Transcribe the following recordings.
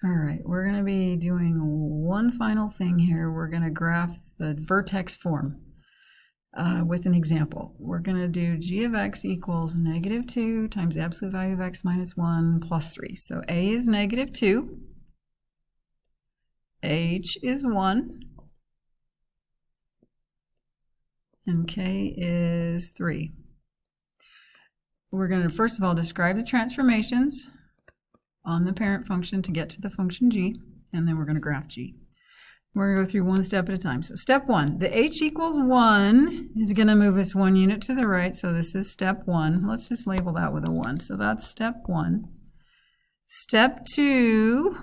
All right, we're going to be doing one final thing here. We're going to graph the vertex form with an example. We're going to do g of x equals -2 times the absolute value of x minus 1 plus 3. So a is -2, h is 1, and k is 3. We're going to first of all describe the transformations on the parent function to get to the function g, and then we're going to graph g. We're going to go through one step at a time. So step 1, the h equals 1 is going to move us 1 unit to the right, so this is step 1. Let's just label that with a 1. So that's step 1. Step 2,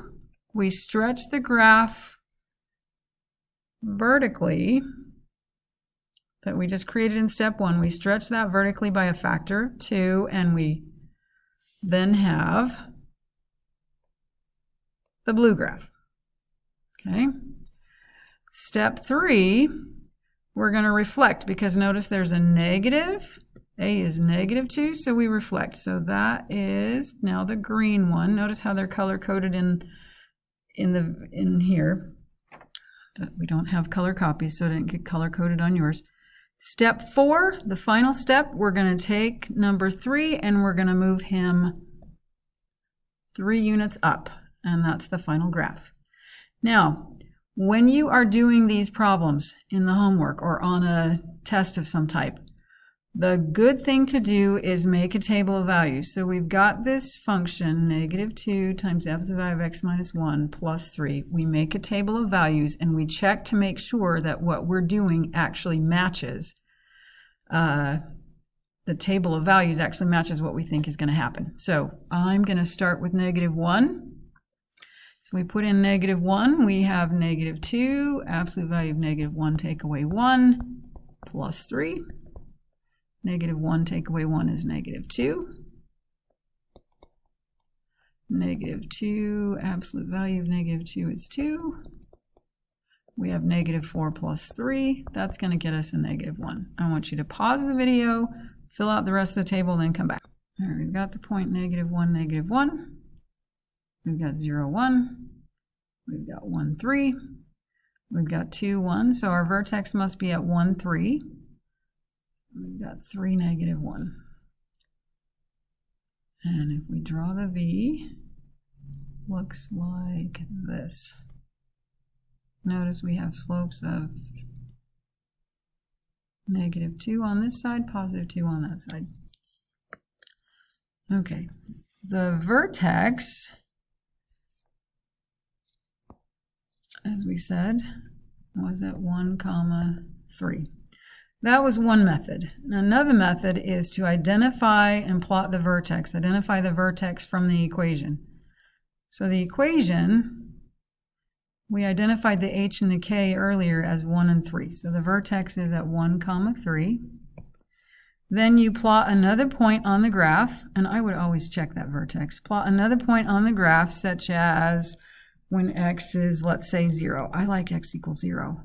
we stretch the graph vertically that we just created in step 1. We stretch that vertically by a factor of 2, and we then have the blue graph. Okay. Step 3, we're going to reflect, because notice there's a negative. A is -2, so we reflect. So that is now the green one. Notice how they're color coded in here. We don't have color copies, so it didn't get color coded on yours. Step 4, the final step, we're going to take number 3 and we're going to move him 3 units up. And that's the final graph. Now, when you are doing these problems in the homework or on a test of some type, the good thing to do is make a table of values. So we've got this function, -2 times the absolute value of x minus 1 plus 3. We make a table of values and we check to make sure that what we're doing actually matches. The table of values actually matches what we think is going to happen. So I'm going to start with -1. So we put in -1, we have -2, absolute value of -1 take away 1, plus 3. -1 take away 1 is -2. -2, absolute value of -2 is 2. We have -4 plus 3. That's going to get us a -1. I want you to pause the video, fill out the rest of the table, then come back. All right, we've got the point -1, -1. We've got 0, 1. We've got 1, 3. We've got 2, 1. So our vertex must be at 1, 3. We've got 3, -1. And if we draw the V, looks like this. Notice we have slopes of -2 on this side, +2 on that side. Okay, the vertex, as we said, was at 1, 3. That was one method. Another method is to identify and plot the vertex. Identify the vertex from the equation. So the equation, we identified the h and the k earlier as 1 and 3. So the vertex is at 1, 3. Then you plot another point on the graph, and I would always check that vertex. Plot another point on the graph, such as when x is, let's say, 0. I like x equals 0.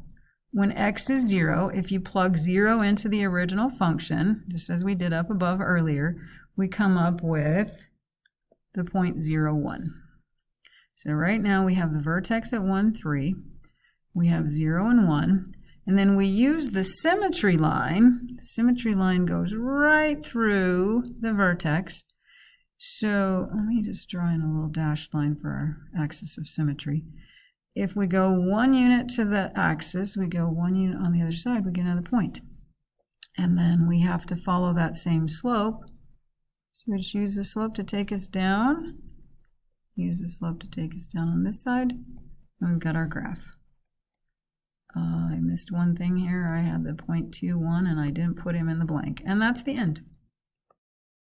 When x is 0, if you plug 0 into the original function, just as we did up above earlier, we come up with the point 0, 1. So right now we have the vertex at 1, 3. We have 0 and 1. And then we use the symmetry line. The symmetry line goes right through the vertex. So let me just draw in a little dashed line for our axis of symmetry. If we go 1 unit to the axis, we go 1 unit on the other side, we get another point. And then we have to follow that same slope. So we just use the slope to take us down. Use the slope to take us down on this side. And we've got our graph. I missed one thing here. I had the point 2, 1, and I didn't put him in the blank. And that's the end.